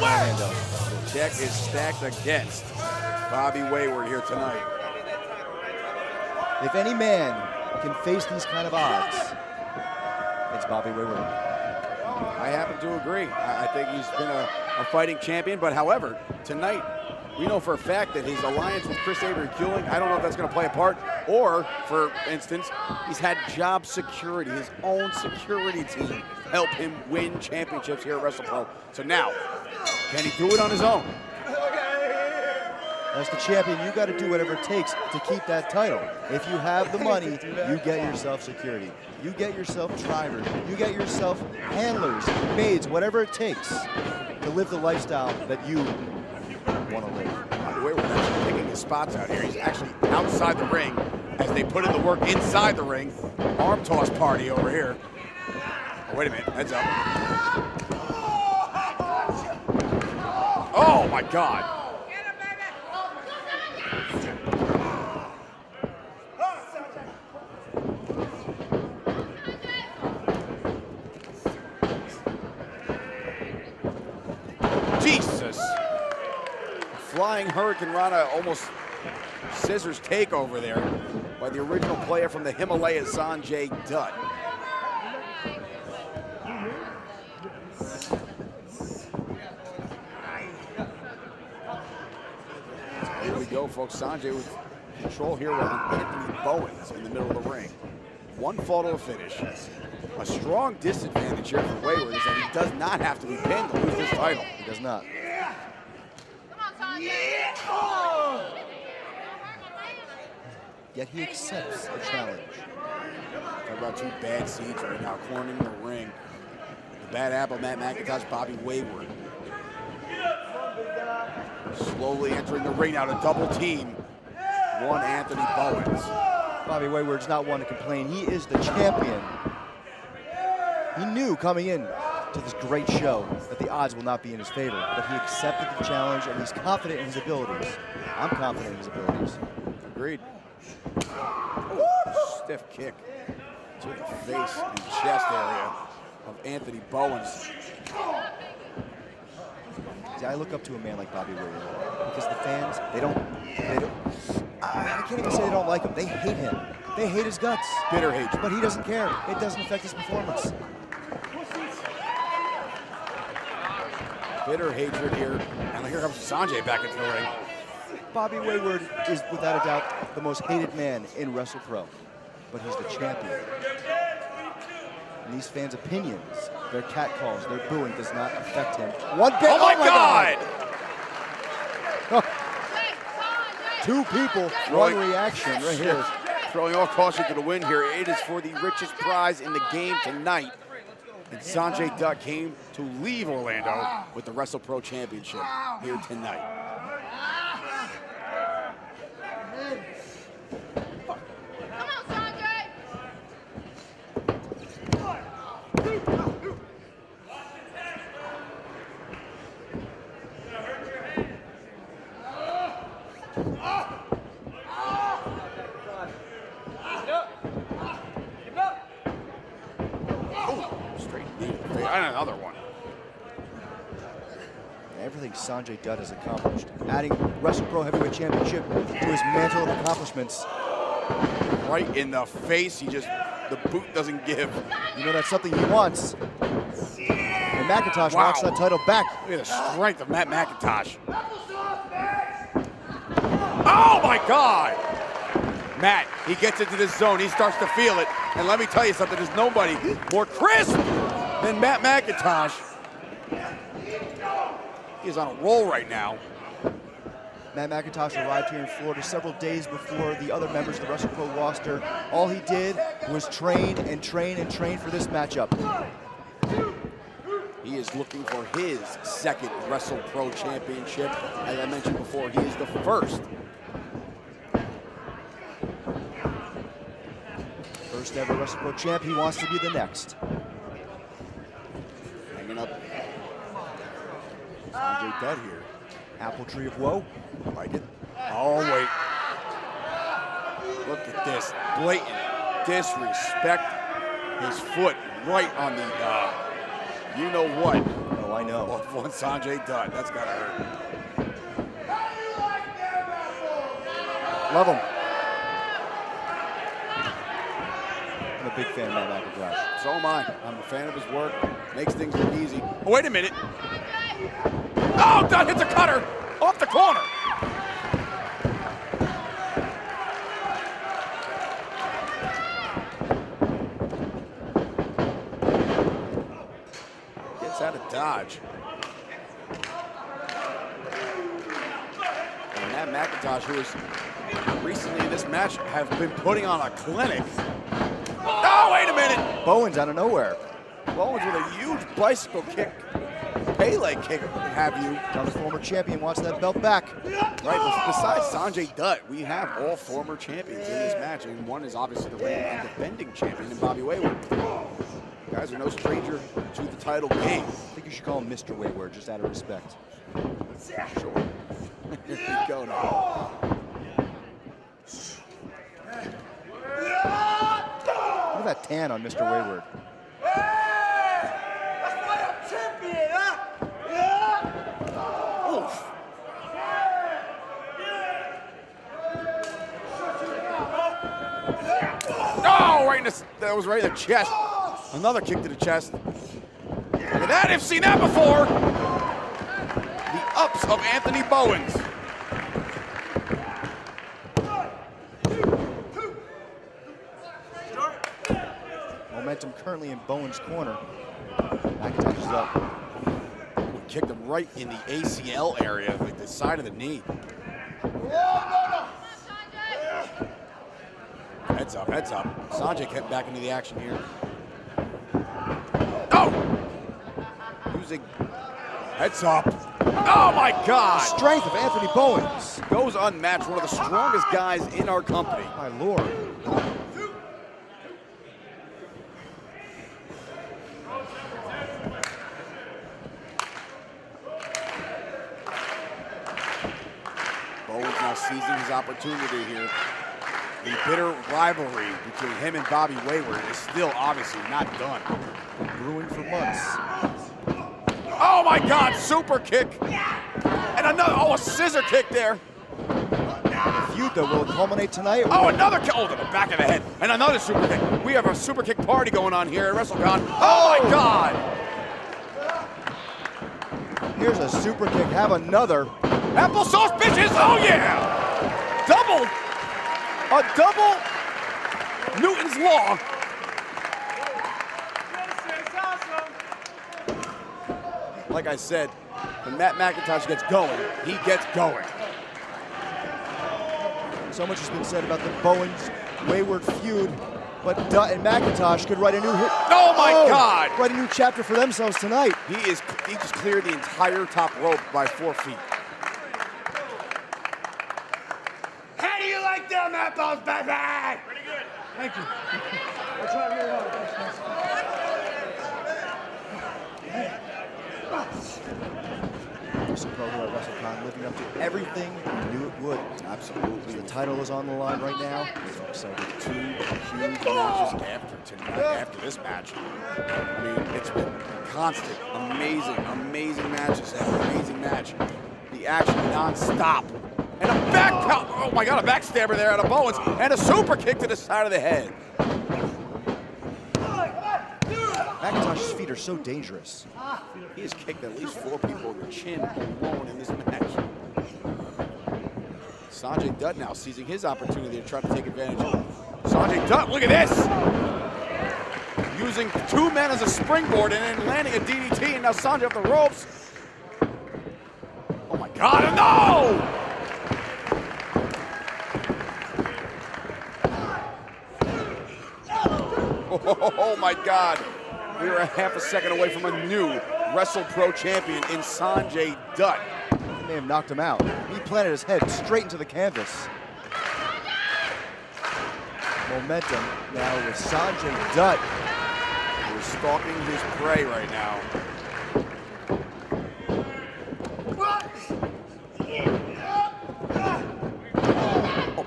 way! The deck is stacked against Bobby Wayward here tonight. If any man can face these kind of odds, it's Bobby Wayward. I happen to agree. I think he's been a fighting champion, but however, tonight, we know for a fact that his alliance with Chris Avery-Kuling, I don't know if that's going to play a part, or, for instance, he's had job security, his own security team help him win championships here at WrestlePro. So now, can he do it on his own? As the champion, you got to do whatever it takes to keep that title. If you have the money, you get yourself security. You get yourself drivers. You get yourself handlers, maids, whatever it takes to live the lifestyle that you want to live. By the way, we're actually picking his spots out here. He's actually outside the ring as they put in the work inside the ring. Arm toss party over here. Oh, wait a minute, heads up. Oh my God. Jesus! Flying Hurricane Rana, almost scissors takeover there by the original player from the Himalayas, Sonjay Dutt. Here we go, folks. Sonjay with control here with Anthony Bowens in the middle of the ring. One fall to a finish. A strong disadvantage here for Wayward is that he does not have to be pinned to lose this title. He does not. Yet he accepts the challenge. Talk about two bad seeds right now, cornering the ring. The bad apple, Matt Macintosh, Bobby Wayward. Slowly entering the ring now to double team one Anthony Bowens. Bobby Wayward's not one to complain. He is the champion. He knew coming in to this great show that the odds will not be in his favor, but he accepted the challenge and he's confident in his abilities. I'm confident in his abilities. Agreed. Ooh, stiff kick to the face and chest area of Anthony Bowens. See, I look up to a man like Bobby Wayward because the fans, they don't, I can't even say they don't like him. They hate him. They hate his guts. Bitter hatred. But he doesn't care. It doesn't affect his performance. Bitter hatred here. And here comes Sonjay back into the ring. Bobby Wayward is without a doubt the most hated man in WrestlePro, but he's the champion. And these fans' opinions, their catcalls, their booing does not affect him one bit. Oh my God! Two people, one reaction right here. Throwing all caution to the wind here. It is for the richest prize in the game tonight. And Sonjay Dutt came to leave Orlando with the WrestlePro Championship here tonight. And another one. Everything Sonjay Dutt has accomplished, adding WrestlePro Heavyweight Championship to his mantle of accomplishments. Right in the face, the boot doesn't give. You know that's something he wants. And Macintosh wants that title back. Look at the strength of Matt Macintosh. Oh my God! Matt, he gets into this zone, he starts to feel it. And let me tell you something, there's nobody more crisp than Matt Macintosh. He is on a roll right now. Matt Macintosh arrived here in Florida several days before the other members of the WrestlePro roster. All he did was train and train and train for this matchup. He is looking for his second WrestlePro Championship. As I mentioned before, he is the first. First ever WrestlePro champ, he wants to be the next. Hanging up. Sonjay Dutt here. Apple Tree of Woe. I like it. Oh, wait. Look at this. Blatant disrespect. His foot right on the, you know what. Oh, Oh, I know. One Sonjay Dutt. That's gotta hurt. Love him. I'm a big fan of Matt Macintosh. So am I. I'm a fan of his work. Makes things look easy. Oh, wait a minute. Oh, Dutt hits a cutter off the corner. Gets out of dodge. And Matt Macintosh, who is recently in this match have been putting on a clinic. Oh, wait a minute. Bowens out of nowhere. Bowens with a huge bicycle kick. Pele kick, have you. Now the former champion wants that belt back. Right, besides Sonjay Dutt, we have all former champions in this match, and one is obviously the reigning and defending champion in Bobby Wayward. Guys are no stranger to the title game. I think you should call him Mr. Wayward, just out of respect. Sure. Here we go now. Look at that tan on Mr. Wayward. Oof. Oh, right in the, that was right in the chest. Another kick to the chest. Look at that, I've seen that before. The ups of Anthony Bowens. Momentum currently in Bowens' corner. Macintosh is up. Kicked him right in the ACL area, like the side of the knee. Heads up, heads up. Sonjay kept back into the action here. Oh! Using heads up. Oh my God! The strength of Anthony Bowens. Goes unmatched, one of the strongest guys in our company. My Lord. Bowens now seizing his opportunity here. The bitter rivalry between him and Bobby Wayward is still obviously not done. Brewing for months. Oh my God, super kick. And another, oh, a scissor kick there. The feud, though, will it culminate tonight? Oh, another kick, oh, to the back of the head. And another super kick. We have a super kick party going on here at WrestleCon. Oh my God. Here's a super kick, have another. Applesauce bitches, oh yeah. Double, a double Newton's Law. Like I said, when Matt Macintosh gets going, he gets going. So much has been said about the Bowens-Wayward feud, but Dutt and Macintosh could write a new hit. Oh my God! Write a new chapter for themselves tonight. He just cleared the entire top rope by 4 feet. How do you like them apples, baby? Pretty good. Thank you. I tried really hard. WrestlePro here at WrestleCon, living up to everything we knew it would. Absolutely. The title is on the line right now. So excited. 2 huge matches after tonight, after this match. I mean, it's been constant, amazing matches after amazing match. The action non-stop. And a back, oh my God, a backstabber there out of Bowens, and a super kick to the side of the head. Macintosh's feet are so dangerous. He has kicked at least 4 people in the chin alone in this match. Sonjay Dutt now seizing his opportunity to try to take advantage. Sonjay Dutt, look at this! Using 2 men as a springboard and then landing a DDT, and now Sonjay off the ropes. Oh my God, no! Oh my God. We are a half a second away from a new WrestlePro champion in Sonjay Dutt. They may have knocked him out. He planted his head straight into the canvas. Momentum now with Sonjay Dutt. We're stalking his prey right now.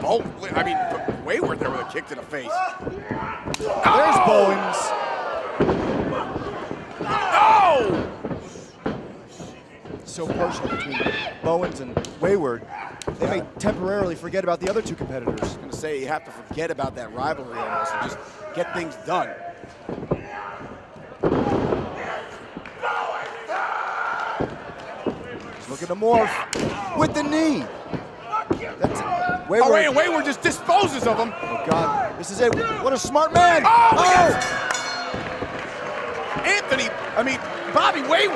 Oh, I mean, Wayward there with a kick to the face. There's Bowens. Oh! so personal between Bowens and Wayward, they may temporarily forget about the other two competitors. I was going to say, you have to forget about that rivalry almost and just get things done. He's looking to morph with the knee. That's it. Wayward. Oh, and Wayward just disposes of him. Oh, God. This is it. What a smart man. Oh! Anthony, I mean, Bobby Wayward.